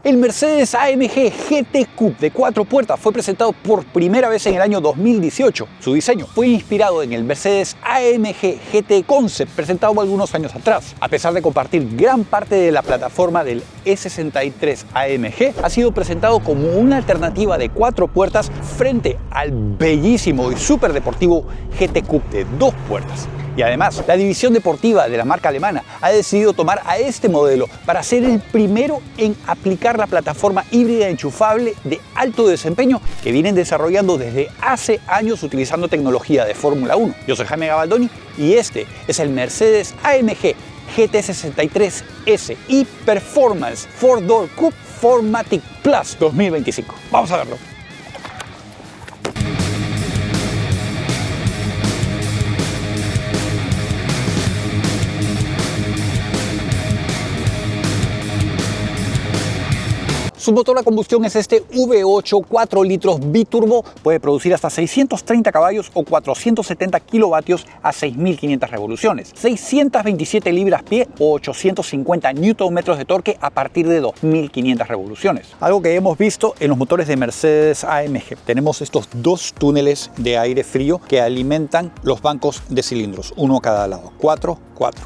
El Mercedes AMG GT Coupe de 4 puertas fue presentado por primera vez en el año 2018. Su diseño fue inspirado en el Mercedes AMG GT Concept presentado algunos años atrás. A pesar de compartir gran parte de la plataforma del E63 AMG, ha sido presentado como una alternativa de 4 puertas frente al bellísimo y súper deportivo GT Coupe de 2 puertas. Y además, la división deportiva de la marca alemana ha decidido tomar a este modelo para ser el primero en aplicar la plataforma híbrida enchufable de alto desempeño que vienen desarrollando desde hace años utilizando tecnología de Fórmula 1. Yo soy Jaime Gabaldoni y este es el Mercedes AMG GT63S y Performance 4-Door Coupe 4MATIC Plus 2025. Vamos a verlo. Su motor a combustión es este V8 4 litros biturbo, puede producir hasta 630 caballos o 470 kilovatios a 6.500 revoluciones, 627 libras-pie o 850 Nm de torque a partir de 2.500 revoluciones. Algo que hemos visto en los motores de Mercedes AMG. Tenemos estos dos túneles de aire frío que alimentan los bancos de cilindros, uno a cada lado, 4.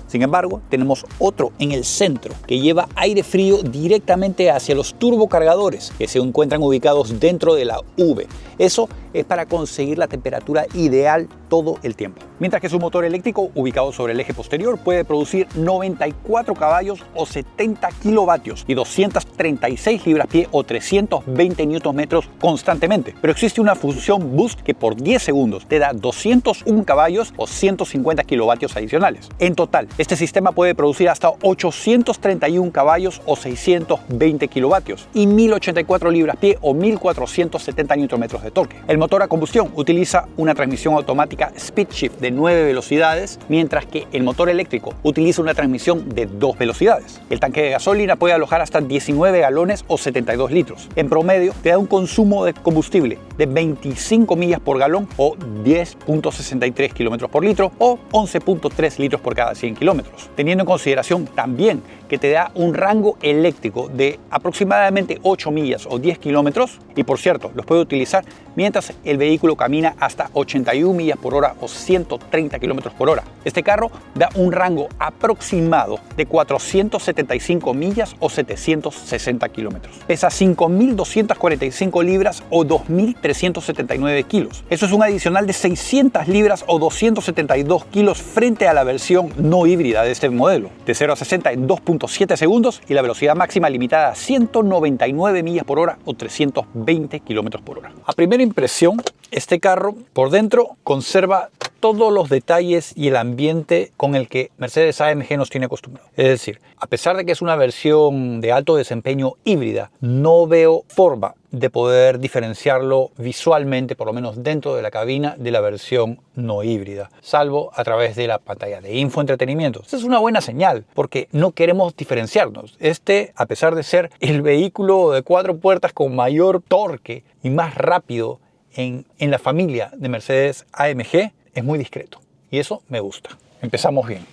Sin embargo, tenemos otro en el centro que lleva aire frío directamente hacia los turbocargadores que se encuentran ubicados dentro de la V. Eso es para conseguir la temperatura ideal todo el tiempo. Mientras que su motor eléctrico, ubicado sobre el eje posterior, puede producir 94 caballos o 70 kilovatios y 236 libras-pie o 320 Nm constantemente. Pero existe una función boost que por 10 segundos te da 201 caballos o 150 kilovatios adicionales. En total, este sistema puede producir hasta 831 caballos o 620 kilovatios y 1084 libras-pie o 1470 Nm de torque. El motor a combustión utiliza una transmisión automática Speed Shift de 9 velocidades, mientras que el motor eléctrico utiliza una transmisión de 2 velocidades. El tanque de gasolina puede alojar hasta 19 galones o 72 litros. En promedio, te da un consumo de combustible de 25 millas por galón o 10.63 kilómetros por litro o 11.3 litros por cada 100 kilómetros. Teniendo en consideración también que te da un rango eléctrico de aproximadamente 8 millas o 10 kilómetros y por cierto, los puede utilizar mientras el vehículo camina hasta 81 millas por hora o 130 kilómetros por hora. Este carro da un rango aproximado de 475 millas o 760 kilómetros. Pesa 5.245 libras o 2.379 kilos. Eso es un adicional de 600 libras o 272 kilos frente a la versión no híbrida de este modelo. De 0 a 60 en 2.7 segundos y la velocidad máxima limitada a 199 millas por hora o 320 kilómetros por hora. A primera impresión, este carro por dentro conserva todos los detalles y el ambiente con el que Mercedes AMG nos tiene acostumbrados. Es decir, a pesar de que es una versión de alto desempeño híbrida, no veo forma de poder diferenciarlo visualmente, por lo menos dentro de la cabina, de la versión no híbrida, salvo a través de la pantalla de infoentretenimiento. Esta es una buena señal, porque no queremos diferenciarnos. Este, a pesar de ser el vehículo de 4 puertas con mayor torque y más rápido en la familia de Mercedes AMG, es muy discreto y eso me gusta. Empezamos bien.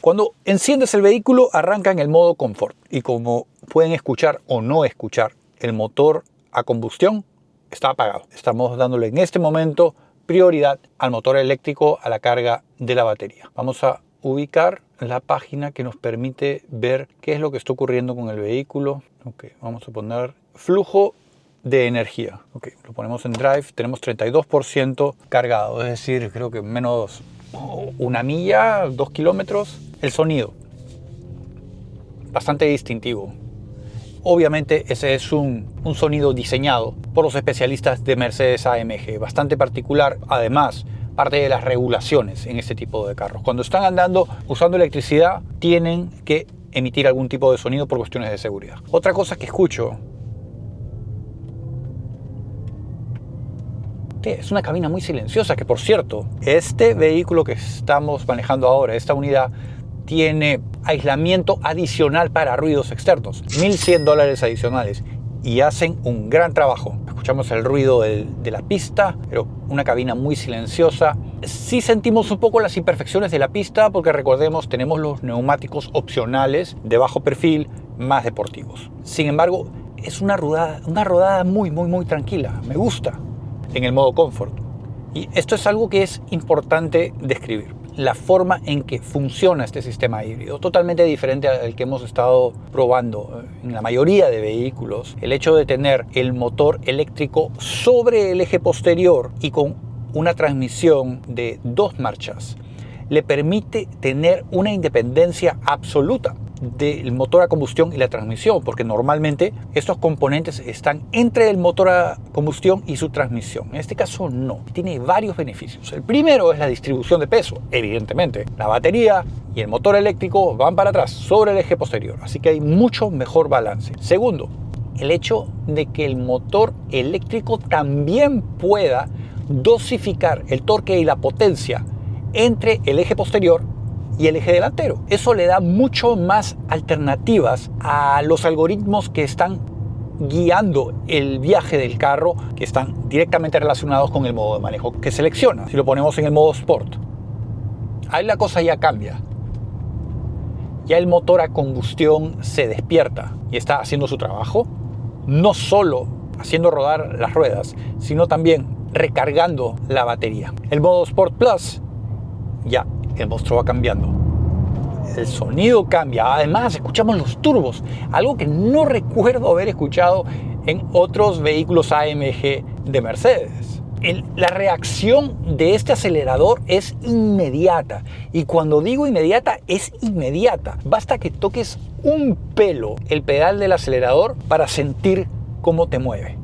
Cuando enciendes el vehículo arranca en el modo confort y como pueden escuchar o no escuchar, el motor a combustión está apagado. Estamos dándole en este momento prioridad al motor eléctrico, a la carga de la batería. Vamos a ubicar la página que nos permite ver qué es lo que está ocurriendo con el vehículo. Vamos a poner flujo de energía. Lo ponemos en drive, tenemos 32% cargado, es decir, creo que menos 1 milla, 2 kilómetros. El sonido, bastante distintivo. Obviamente ese es un sonido diseñado por los especialistas de Mercedes AMG, bastante particular, además parte de las regulaciones en este tipo de carros. Cuando están andando usando electricidad, tienen que emitir algún tipo de sonido por cuestiones de seguridad. Otra cosa que escucho, es una cabina muy silenciosa, que por cierto, este vehículo que estamos manejando ahora, esta unidad, tiene aislamiento adicional para ruidos externos, $1.100 adicionales, y hacen un gran trabajo. Escuchamos el ruido de la pista, pero una cabina muy silenciosa. Sí sentimos un poco las imperfecciones de la pista, porque recordemos, tenemos los neumáticos opcionales de bajo perfil más deportivos. Sin embargo, es una rodada muy tranquila. Me gusta en el modo Comfort. Y esto es algo que es importante describir. La forma en que funciona este sistema híbrido, totalmente diferente al que hemos estado probando en la mayoría de vehículos. El hecho de tener el motor eléctrico sobre el eje posterior y con una transmisión de 2 marchas le permite tener una independencia absoluta del motor a combustión y la transmisión, porque normalmente estos componentes están entre el motor a combustión y su transmisión. En este caso no, tiene varios beneficios. El primero es la distribución de peso, evidentemente. La batería y el motor eléctrico van para atrás, sobre el eje posterior, así que hay mucho mejor balance. Segundo, el hecho de que el motor eléctrico también pueda dosificar el torque y la potencia entre el eje posterior y el eje delantero. Eso le da mucho más alternativas a los algoritmos que están guiando el viaje del carro, que están directamente relacionados con el modo de manejo que selecciona. Si lo ponemos en el modo Sport, ahí la cosa ya cambia. Ya el motor a combustión se despierta y está haciendo su trabajo, no solo haciendo rodar las ruedas, sino también recargando la batería. El modo Sport Plus, ya el monstruo va cambiando. El sonido cambia. Además, escuchamos los turbos, algo que no recuerdo haber escuchado en otros vehículos AMG de Mercedes. La reacción de este acelerador es inmediata. Y cuando digo inmediata, es inmediata. Basta que toques un pelo el pedal del acelerador para sentir cómo te mueve.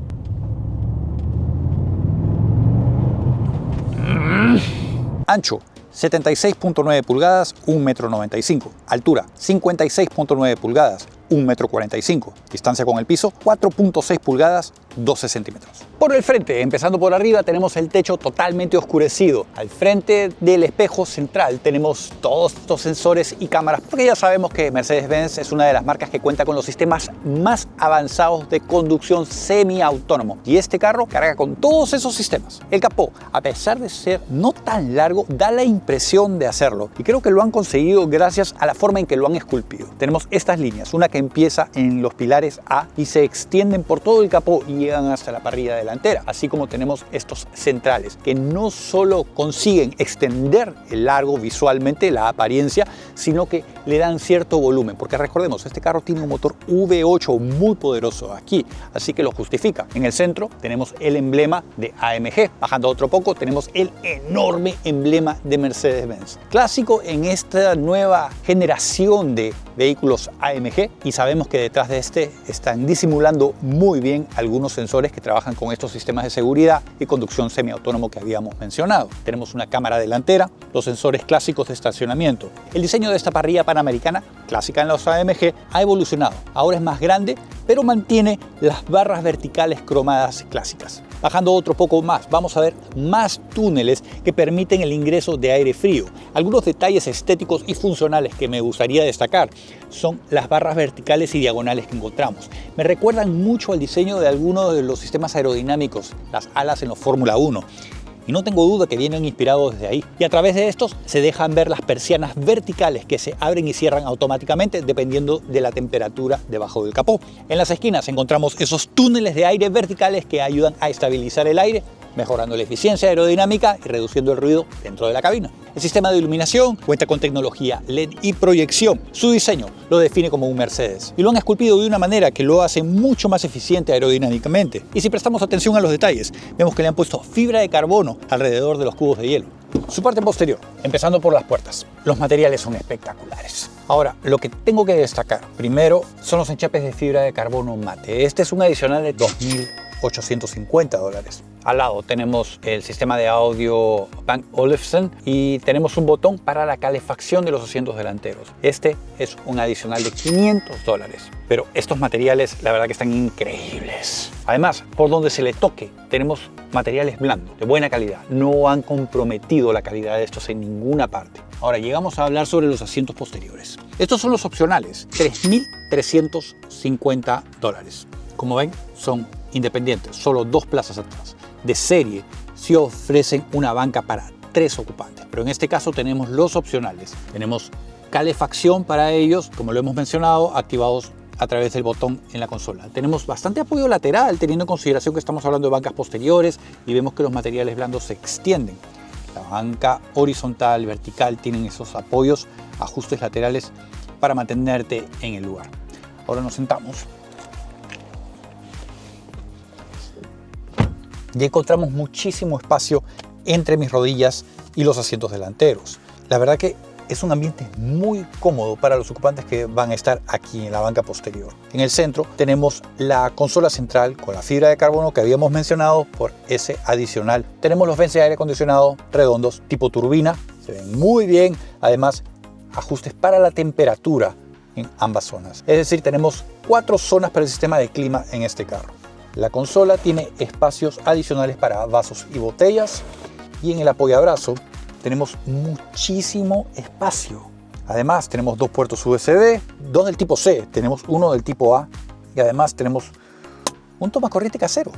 Ancho: 76.9 pulgadas, 1,95 m. Altura: 56.9 pulgadas, 1,45 m. Distancia con el piso: 4.6 pulgadas, 12 centímetros. Por el frente, empezando por arriba, tenemos el techo totalmente oscurecido. Al frente del espejo central tenemos todos estos sensores y cámaras, porque ya sabemos que Mercedes-Benz es una de las marcas que cuenta con los sistemas más avanzados de conducción semiautónomo. Y este carro carga con todos esos sistemas. El capó, a pesar de ser no tan largo, da la impresión de hacerlo. Y creo que lo han conseguido gracias a la forma en que lo han esculpido. Tenemos estas líneas, una que empieza en los pilares A y se extienden por todo el capó y llegan hasta la parrilla delantera, así como tenemos estos centrales que no solo consiguen extender el largo visualmente, la apariencia, sino que le dan cierto volumen, porque recordemos, este carro tiene un motor V8 muy poderoso aquí, así que lo justifica. En el centro tenemos el emblema de AMG, bajando otro poco tenemos el enorme emblema de Mercedes-Benz, clásico en esta nueva generación de vehículos AMG, y sabemos que detrás de este están disimulando muy bien algunos sensores que trabajan con estos sistemas de seguridad y conducción semiautónomo que habíamos mencionado. Tenemos una cámara delantera, los sensores clásicos de estacionamiento. El diseño de esta parrilla panamericana, clásica en los AMG, ha evolucionado. Ahora es más grande, pero mantiene las barras verticales cromadas clásicas. Bajando otro poco más, vamos a ver más túneles que permiten el ingreso de aire frío. Algunos detalles estéticos y funcionales que me gustaría destacar son las barras verticales y diagonales que encontramos. Me recuerdan mucho al diseño de algunos de los sistemas aerodinámicos, las alas en los Fórmula 1. Y no tengo duda que vienen inspirados desde ahí. Y a través de estos se dejan ver las persianas verticales que se abren y cierran automáticamente dependiendo de la temperatura debajo del capó. En las esquinas encontramos esos túneles de aire verticales que ayudan a estabilizar el aire, mejorando la eficiencia aerodinámica y reduciendo el ruido dentro de la cabina. El sistema de iluminación cuenta con tecnología LED y proyección. Su diseño lo define como un Mercedes y lo han esculpido de una manera que lo hace mucho más eficiente aerodinámicamente. Y si prestamos atención a los detalles, vemos que le han puesto fibra de carbono alrededor de los cubos de hielo. Su parte posterior, empezando por las puertas. Los materiales son espectaculares. Ahora, lo que tengo que destacar primero son los enchapes de fibra de carbono mate. Este es un adicional de $2.850. Al lado tenemos el sistema de audio Bang & Olufsen y tenemos un botón para la calefacción de los asientos delanteros. Este es un adicional de $500. Pero estos materiales, la verdad que están increíbles. Además, por donde se le toque, tenemos materiales blandos, de buena calidad. No han comprometido la calidad de estos en ninguna parte. Ahora llegamos a hablar sobre los asientos posteriores. Estos son los opcionales, $3.350. Como ven, son independientes, solo 2 plazas atrás. De serie, sí ofrecen una banca para 3 ocupantes, pero en este caso tenemos los opcionales. Tenemos calefacción para ellos, como lo hemos mencionado, activados a través del botón en la consola. Tenemos bastante apoyo lateral, teniendo en consideración que estamos hablando de bancas posteriores y vemos que los materiales blandos se extienden. La banca horizontal, vertical, tienen esos apoyos, ajustes laterales para mantenerte en el lugar. Ahora nos sentamos. Ya encontramos muchísimo espacio entre mis rodillas y los asientos delanteros. La verdad que es un ambiente muy cómodo para los ocupantes que van a estar aquí en la banca posterior. En el centro tenemos la consola central con la fibra de carbono que habíamos mencionado por ese adicional. Tenemos los vences de aire acondicionado redondos tipo turbina, se ven muy bien. Además, ajustes para la temperatura en ambas zonas. Es decir, tenemos 4 zonas para el sistema de clima en este carro. La consola tiene espacios adicionales para vasos y botellas y en el apoyabrazo tenemos muchísimo espacio. Además tenemos 2 puertos USB, 2 del tipo C, tenemos uno del tipo A y además tenemos un tomacorriente casero.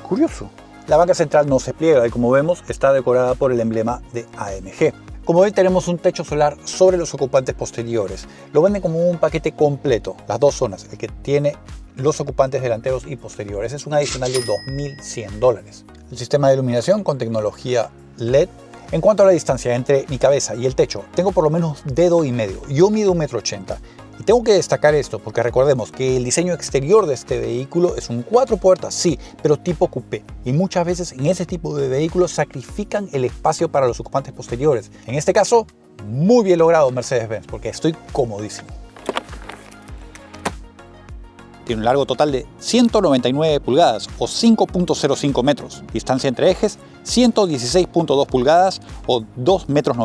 Curioso. La banca central no se pliega y como vemos está decorada por el emblema de AMG. Como ven, tenemos un techo solar sobre los ocupantes posteriores. Lo venden como un paquete completo, las 2 zonas, el que tiene los ocupantes delanteros y posteriores. Es un adicional de $2.100. El sistema de iluminación con tecnología LED. En cuanto a la distancia entre mi cabeza y el techo, tengo por lo menos dedo y medio. Yo mido 1,80 m. Y tengo que destacar esto porque recordemos que el diseño exterior de este vehículo es un 4 puertas, sí, pero tipo coupé. Y muchas veces en ese tipo de vehículos sacrifican el espacio para los ocupantes posteriores. En este caso, muy bien logrado Mercedes-Benz porque estoy comodísimo. Tiene un largo total de 199 pulgadas o 5.05 metros. Distancia entre ejes 116.2 pulgadas o 2,95 metros.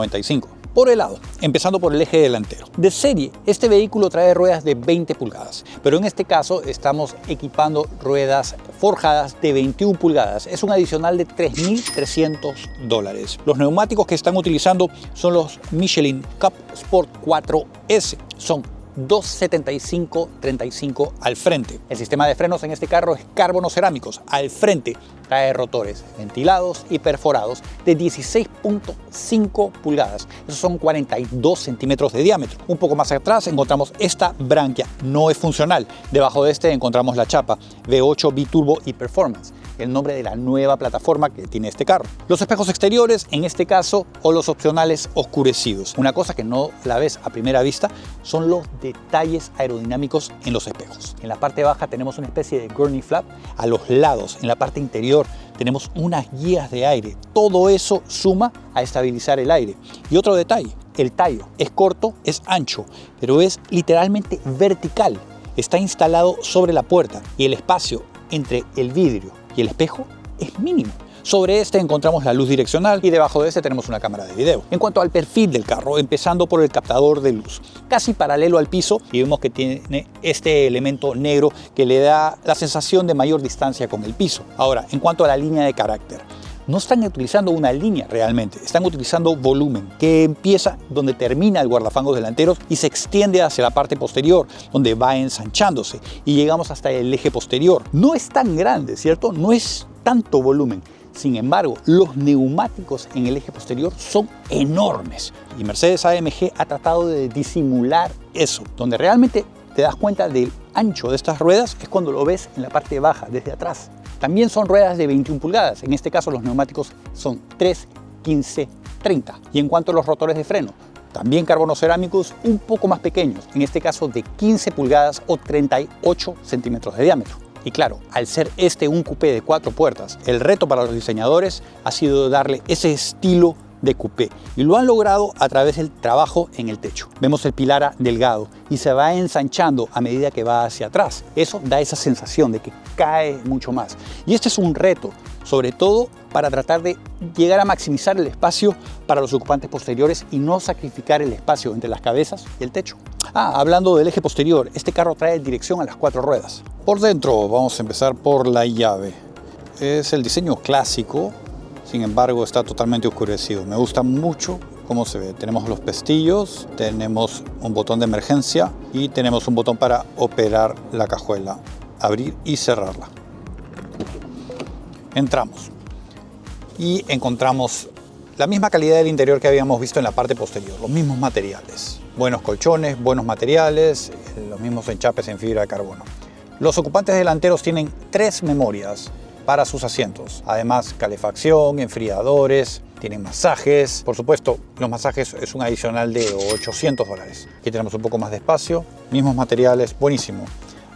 Por el lado, empezando por el eje delantero. De serie, este vehículo trae ruedas de 20 pulgadas, pero en este caso estamos equipando ruedas forjadas de 21 pulgadas. Es un adicional de $3.300. Los neumáticos que están utilizando son los Michelin Cup Sport 4S. Son 275/35 al frente. El sistema de frenos en este carro es carbono cerámicos. Al frente trae rotores ventilados y perforados de 16.5 pulgadas. Esos son 42 centímetros de diámetro. Un poco más atrás encontramos esta branquia. No es funcional. Debajo de este encontramos la chapa V8 Biturbo y Performance, el nombre de la nueva plataforma que tiene este carro. Los espejos exteriores, en este caso, o los opcionales oscurecidos. Una cosa que no la ves a primera vista son los detalles aerodinámicos en los espejos. En la parte baja tenemos una especie de gurney flap. A los lados, en la parte interior, tenemos unas guías de aire. Todo eso suma a estabilizar el aire. Y otro detalle, el tallo es corto, es ancho, pero es literalmente vertical. Está instalado sobre la puerta y el espacio entre el vidrio y el espejo es mínimo. Sobre este encontramos la luz direccional y debajo de este tenemos una cámara de video. En cuanto al perfil del carro, empezando por el captador de luz, casi paralelo al piso, y vemos que tiene este elemento negro que le da la sensación de mayor distancia con el piso. Ahora, en cuanto a la línea de carácter, no están utilizando una línea realmente, están utilizando volumen, que empieza donde termina el guardafangos delanteros y se extiende hacia la parte posterior, donde va ensanchándose y llegamos hasta el eje posterior. No es tan grande, ¿cierto? No es tanto volumen. Sin embargo, los neumáticos en el eje posterior son enormes y Mercedes-AMG ha tratado de disimular eso. Donde realmente te das cuenta del ancho de estas ruedas es cuando lo ves en la parte baja, desde atrás. También son ruedas de 21 pulgadas, en este caso los neumáticos son 3, 15, 30. Y en cuanto a los rotores de freno, también carbono cerámicos un poco más pequeños, en este caso de 15 pulgadas o 38 centímetros de diámetro. Y claro, al ser este un coupé de 4 puertas, el reto para los diseñadores ha sido darle ese estilo de coupé y lo han logrado a través del trabajo en el techo. Vemos el pilar delgado y se va ensanchando a medida que va hacia atrás. Eso da esa sensación de que cae mucho más. Y este es un reto, sobre todo para tratar de llegar a maximizar el espacio para los ocupantes posteriores y no sacrificar el espacio entre las cabezas y el techo. Hablando del eje posterior, este carro trae dirección a las 4 ruedas. Por dentro vamos a empezar por la llave. Es el diseño clásico, sin embargo está totalmente oscurecido. Me gusta mucho cómo se ve. Tenemos los pestillos, tenemos un botón de emergencia y tenemos un botón para operar la cajuela, abrir y cerrarla. Entramos y encontramos la misma calidad del interior que habíamos visto en la parte posterior, los mismos materiales. buenos colchones, buenos materiales, los mismos enchapes en fibra de carbono. Los ocupantes delanteros tienen 3 memorias para sus asientos. Además, calefacción, enfriadores, tienen masajes. Por supuesto, los masajes es un adicional de $800. Aquí tenemos un poco más de espacio, mismos materiales, buenísimo.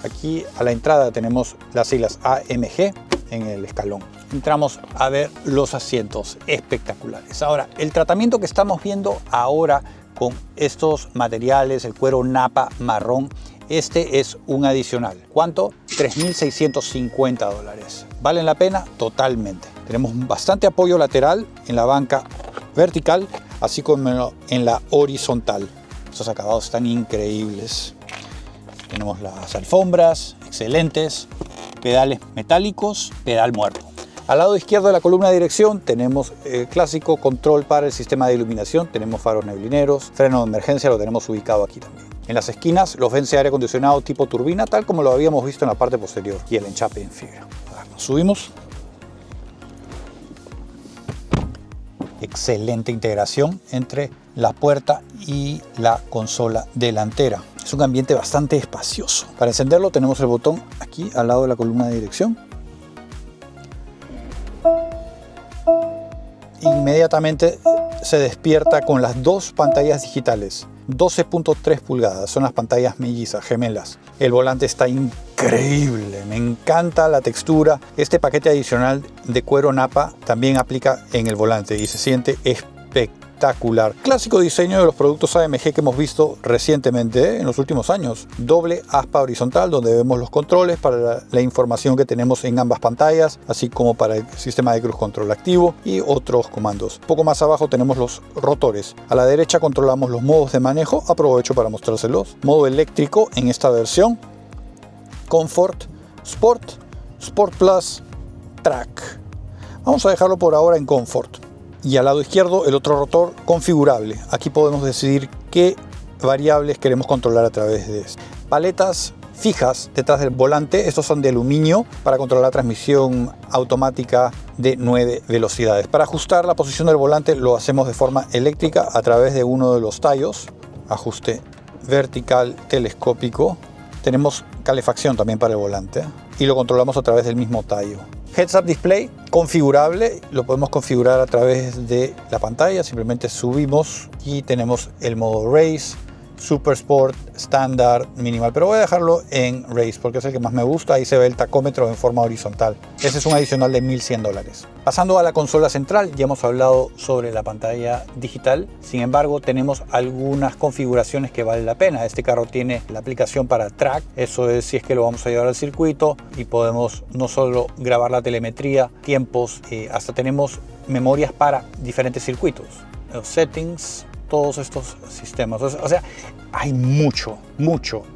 Aquí a la entrada tenemos las siglas AMG en el escalón. Entramos a ver los asientos espectaculares. Ahora, el tratamiento que estamos viendo ahora con estos materiales, el cuero napa marrón, este es un adicional. ¿Cuánto? $3.650. ¿Valen la pena? Totalmente. Tenemos bastante apoyo lateral en la banca vertical, así como en la horizontal. Estos acabados están increíbles. Tenemos las alfombras, excelentes, pedales metálicos, pedal muerto. Al lado izquierdo de la columna de dirección tenemos el clásico control para el sistema de iluminación. Tenemos faros neblineros, freno de emergencia lo tenemos ubicado aquí también. En las esquinas los vents de aire acondicionado tipo turbina, tal como lo habíamos visto en la parte posterior, y el enchape en fibra. Nos subimos. Excelente integración entre la puerta y la consola delantera. Es un ambiente bastante espacioso. Para encenderlo tenemos el botón aquí al lado de la columna de dirección. Inmediatamente se despierta con las 2 pantallas digitales. 12.3 pulgadas, son las pantallas mellizas, gemelas. El volante está increíble, me encanta la textura. Este paquete adicional de cuero napa también aplica en el volante y se siente espectacular. Clásico diseño de los productos AMG que hemos visto recientemente en los últimos años. Doble aspa horizontal donde vemos los controles para la información que tenemos en ambas pantallas, así como para el sistema de cruise control activo y otros comandos. Un poco más abajo tenemos los rotores. A la derecha controlamos los modos de manejo. Aprovecho para mostrárselos. Modo eléctrico en esta versión. Comfort, Sport, Sport Plus, Track. Vamos a dejarlo por ahora en Comfort. Y al lado izquierdo el otro rotor configurable. Aquí podemos decidir qué variables queremos controlar a través de esto. Paletas fijas detrás del volante. Estos son de aluminio para controlar la transmisión automática de 9 velocidades. Para ajustar la posición del volante lo hacemos de forma eléctrica a través de uno de los tallos. Ajuste vertical telescópico. Tenemos calefacción también para el volante y lo controlamos a través del mismo tallo. Heads-up display configurable, lo podemos configurar a través de la pantalla. Simplemente subimos y tenemos el modo Race, Super Sport, Standard, Minimal, pero voy a dejarlo en Race porque es el que más me gusta. Ahí se ve el tacómetro en forma horizontal. Ese es un adicional de $1.100. Pasando a la consola central, ya hemos hablado sobre la pantalla digital. Sin embargo, tenemos algunas configuraciones que vale la pena. Este carro tiene la aplicación para Track, eso es si es que lo vamos a llevar al circuito, y podemos no solo grabar la telemetría, tiempos, hasta tenemos memorias para diferentes circuitos, los settings, todos estos sistemas. O sea, hay mucho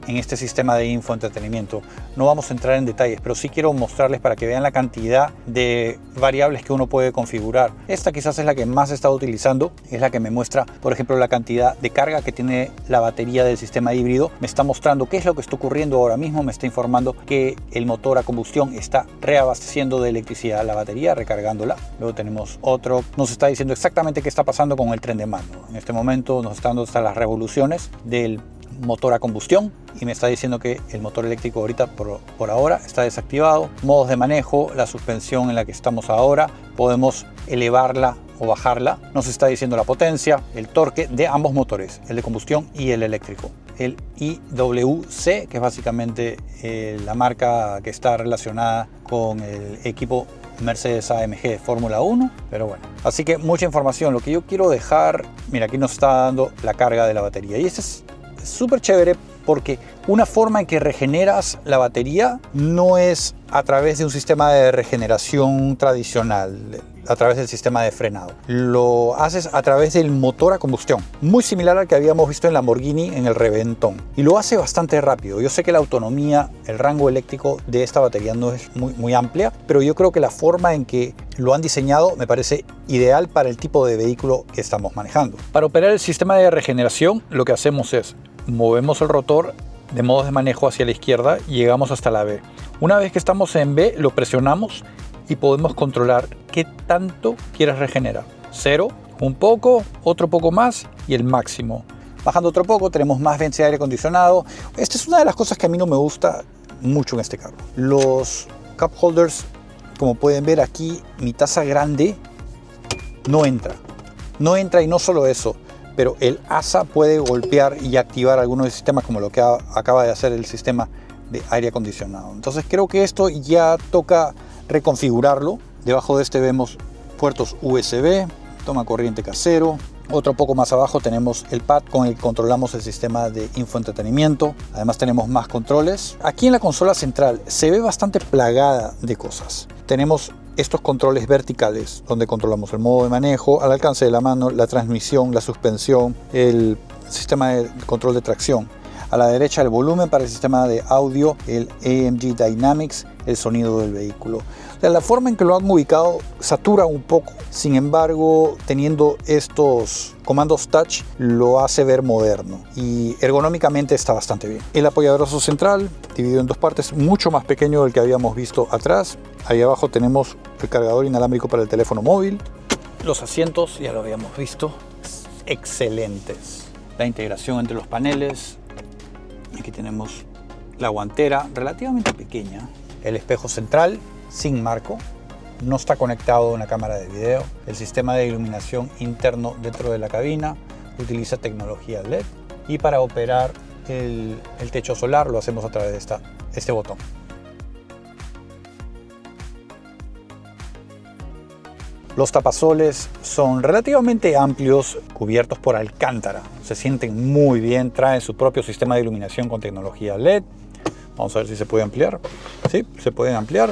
en este sistema de infoentretenimiento. No vamos a entrar en detalles, pero sí quiero mostrarles para que vean la cantidad de variables que uno puede configurar. Esta quizás es la que más he estado utilizando, es la que me muestra, por ejemplo, la cantidad de carga que tiene la batería del sistema híbrido. Me está mostrando qué es lo que está ocurriendo ahora mismo, me está informando que el motor a combustión está reabasteciendo de electricidad la batería, recargándola. Luego tenemos otro, nos está diciendo exactamente qué está pasando con el tren de mando. En este momento nos está dando hasta las revoluciones del motor a combustión y me está diciendo que el motor eléctrico ahorita por ahora está desactivado. Modos de manejo, la suspensión en la que estamos ahora, podemos elevarla o bajarla. Nos está diciendo la potencia, el torque de ambos motores, el de combustión y el eléctrico. El IWC, que es básicamente la marca que está relacionada con el equipo Mercedes AMG Fórmula 1, pero bueno, así que mucha información. Lo que yo quiero dejar, mira, aquí nos está dando la carga de la batería y este es súper chévere porque una forma en que regeneras la batería no es a través de un sistema de regeneración tradicional, a través del sistema de frenado. Lo haces a través del motor a combustión, muy similar al que habíamos visto en Lamborghini en el Reventón. Y lo hace bastante rápido. Yo sé que la autonomía, el rango eléctrico de esta batería no es muy amplia, pero yo creo que la forma en que lo han diseñado me parece ideal para el tipo de vehículo que estamos manejando. Para operar el sistema de regeneración, lo que hacemos es movemos el rotor de modos de manejo hacia la izquierda y llegamos hasta la B. Una vez que estamos en B, lo presionamos y podemos controlar qué tanto quieres regenerar. 0, un poco, otro poco más y el máximo. Bajando otro poco tenemos más vents de aire acondicionado. Esta es una de las cosas que a mí no me gusta mucho en este carro. Los cup holders, como pueden ver aquí, mi taza grande no entra. No entra, y no solo eso, pero el asa puede golpear y activar algunos de los sistemas, como lo que acaba de hacer el sistema de aire acondicionado. Entonces creo que esto ya toca reconfigurarlo. Debajo de este vemos puertos USB, toma corriente casero. Otro poco más abajo tenemos el pad con el que controlamos el sistema de infoentretenimiento. Además tenemos más controles. Aquí en la consola central se ve bastante plagada de cosas. Tenemos estos controles verticales donde controlamos el modo de manejo, al alcance de la mano, la transmisión, la suspensión, el sistema de control de tracción. A la derecha el volumen para el sistema de audio, el AMG Dynamics, el sonido del vehículo. O sea, la forma en que lo han ubicado satura un poco, sin embargo, teniendo estos comandos touch lo hace ver moderno y ergonómicamente está bastante bien. El apoyabrazo central, dividido en dos partes, mucho más pequeño del que habíamos visto atrás. Ahí abajo tenemos el cargador inalámbrico para el teléfono móvil. Los asientos, ya lo habíamos visto, excelentes. La integración entre los paneles. Aquí tenemos la guantera relativamente pequeña. El espejo central sin marco. No está conectado a una cámara de video. El sistema de iluminación interno dentro de la cabina utiliza tecnología LED. Y para operar el techo solar lo hacemos a través de este botón. Los tapasoles son relativamente amplios, cubiertos por alcántara. Se sienten muy bien, traen su propio sistema de iluminación con tecnología LED. Vamos a ver si se puede ampliar. Sí, se pueden ampliar.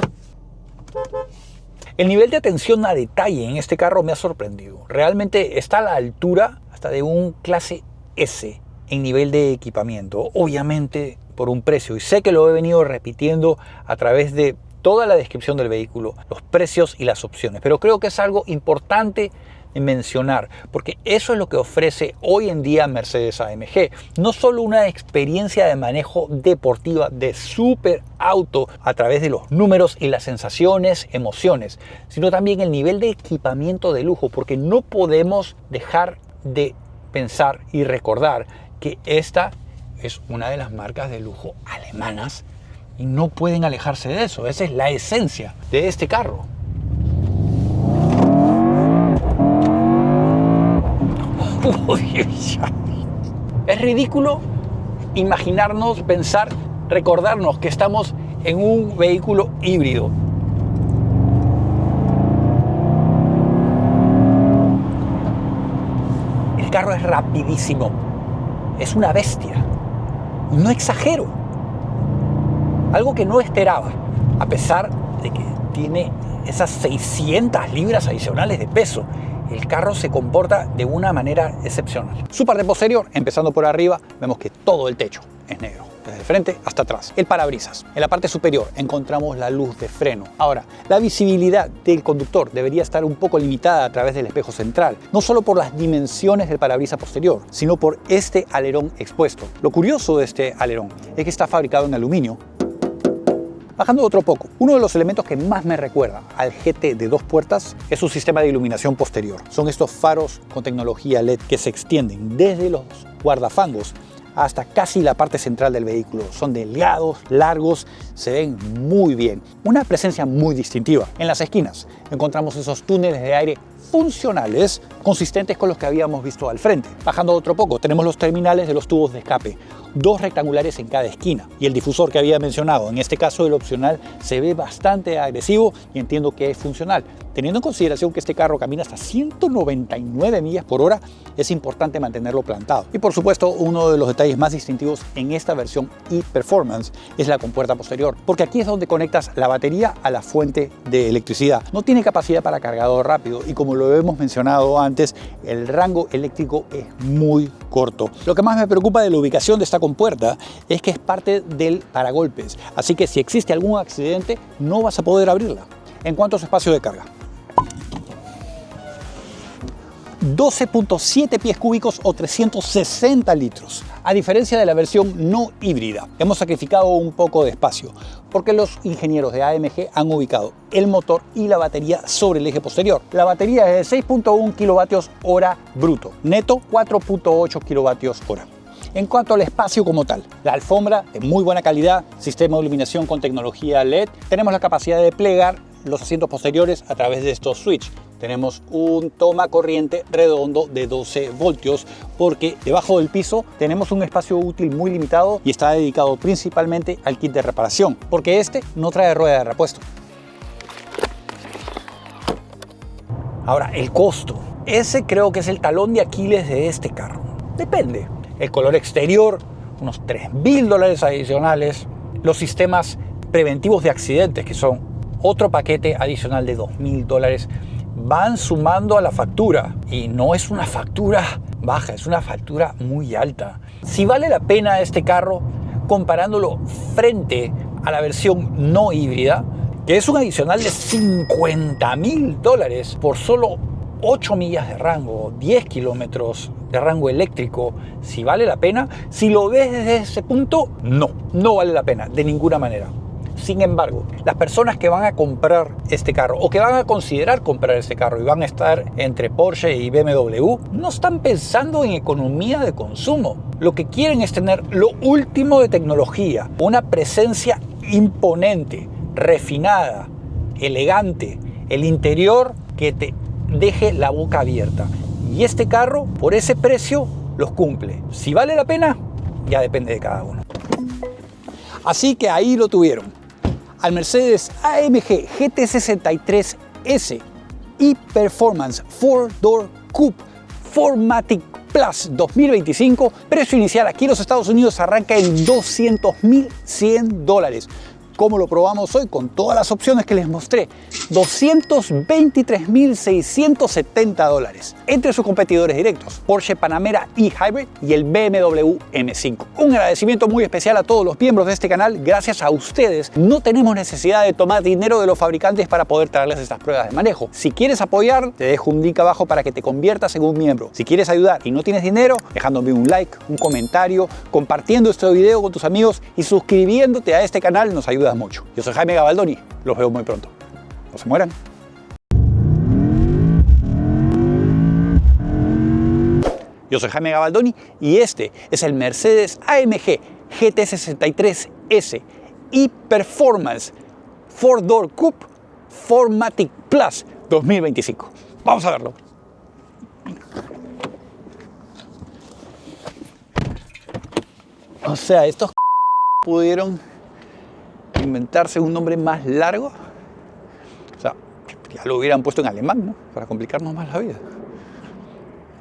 El nivel de atención a detalle en este carro me ha sorprendido. Realmente está a la altura hasta de un clase S en nivel de equipamiento. Obviamente por un precio. Y sé que lo he venido repitiendo a través de toda la descripción del vehículo, los precios y las opciones. Pero creo que es algo importante mencionar, porque eso es lo que ofrece hoy en día Mercedes-AMG. No solo una experiencia de manejo deportiva de super auto a través de los números y las sensaciones, emociones, sino también el nivel de equipamiento de lujo, porque no podemos dejar de pensar y recordar que esta es una de las marcas de lujo alemanas y no pueden alejarse de eso. Esa es la esencia de este carro. Es ridículo imaginarnos, pensar, recordarnos que estamos en un vehículo híbrido. El carro es rapidísimo, es una bestia, no exagero, algo que no esperaba, a pesar de que tiene esas 600 libras adicionales de peso. El carro se comporta de una manera excepcional. Su parte posterior, empezando por arriba, vemos que todo el techo es negro, desde frente hasta atrás. El parabrisas. En la parte superior encontramos la luz de freno. Ahora, la visibilidad del conductor debería estar un poco limitada a través del espejo central, no solo por las dimensiones del parabrisas posterior, sino por este alerón expuesto. Lo curioso de este alerón es que está fabricado en aluminio. Bajando otro poco, uno de los elementos que más me recuerda al GT de dos puertas es su sistema de iluminación posterior. Son estos faros con tecnología LED que se extienden desde los guardafangos hasta casi la parte central del vehículo. Son delgados, largos, se ven muy bien. Una presencia muy distintiva. En las esquinas encontramos esos túneles de aire funcionales, consistentes con los que habíamos visto al frente. Bajando otro poco, tenemos los terminales de los tubos de escape, dos rectangulares en cada esquina, y el difusor que había mencionado, en este caso el opcional, se ve bastante agresivo y entiendo que es funcional. Teniendo en consideración que este carro camina hasta 199 millas por hora, es importante mantenerlo plantado. Y por supuesto, uno de los detalles más distintivos en esta versión e-Performance es la compuerta posterior, porque aquí es donde conectas la batería a la fuente de electricidad. No tiene capacidad para cargado rápido y, como lo hemos mencionado antes, el rango eléctrico es muy corto. Lo que más me preocupa de la ubicación de esta compuerta es que es parte del paragolpes, así que si existe algún accidente no vas a poder abrirla. En cuanto a su espacio de carga, 12.7 pies cúbicos o 360 litros, a diferencia de la versión no híbrida. Hemos sacrificado un poco de espacio porque los ingenieros de AMG han ubicado el motor y la batería sobre el eje posterior. La batería es de 6.1 kWh bruto, neto 4.8 kWh. En cuanto al espacio como tal, la alfombra de muy buena calidad, sistema de iluminación con tecnología LED, tenemos la capacidad de plegar los asientos posteriores a través de estos switch. Tenemos un toma corriente redondo de 12 voltios porque debajo del piso tenemos un espacio útil muy limitado y está dedicado principalmente al kit de reparación, porque este no trae rueda de repuesto. Ahora, el costo. Ese creo que es el talón de Aquiles de este carro. Depende. El color exterior, unos $3.000 adicionales. Los sistemas preventivos de accidentes, que son otro paquete adicional de $2.000, van sumando a la factura. Y no es una factura baja, es una factura muy alta. Si vale la pena este carro comparándolo frente a la versión no híbrida, que es un adicional de $50.000 por solo 8 millas de rango, 10 kilómetros de rango eléctrico, si vale la pena. Si lo ves desde ese punto, no vale la pena de ninguna manera. Sin embargo, las personas que van a comprar este carro o que van a considerar comprar este carro y van a estar entre Porsche y BMW, no están pensando en economía de consumo. Lo que quieren es tener lo último de tecnología, una presencia imponente, refinada, elegante, el interior que te deje la boca abierta. Y este carro, por ese precio, los cumple. Si vale la pena, ya depende de cada uno. Así que ahí lo tuvieron. Al Mercedes AMG GT63S e-Performance 4-Door Coupe 4MATIC Plus 2025. Precio inicial aquí en los Estados Unidos arranca en $200.100. Como lo probamos hoy con todas las opciones que les mostré, $223.670 entre sus competidores directos, Porsche Panamera e-Hybrid y el BMW M5. Un agradecimiento muy especial a todos los miembros de este canal. Gracias a ustedes no tenemos necesidad de tomar dinero de los fabricantes para poder traerles estas pruebas de manejo. Si quieres apoyar, te dejo un link abajo para que te conviertas en un miembro. Si quieres ayudar y no tienes dinero, dejándome un like, un comentario, compartiendo este video con tus amigos y suscribiéndote a este canal nos ayuda mucho. Yo soy Jaime Gabaldoni, los veo muy pronto. No se mueran. Yo soy Jaime Gabaldoni y este es el Mercedes AMG GT63S e-Performance 4-Door Coupe 4MATIC Plus 2025. Vamos a verlo. O sea, estos pudieron inventarse un nombre más largo. O sea, ya lo hubieran puesto en alemán, ¿no? Para complicarnos más la vida.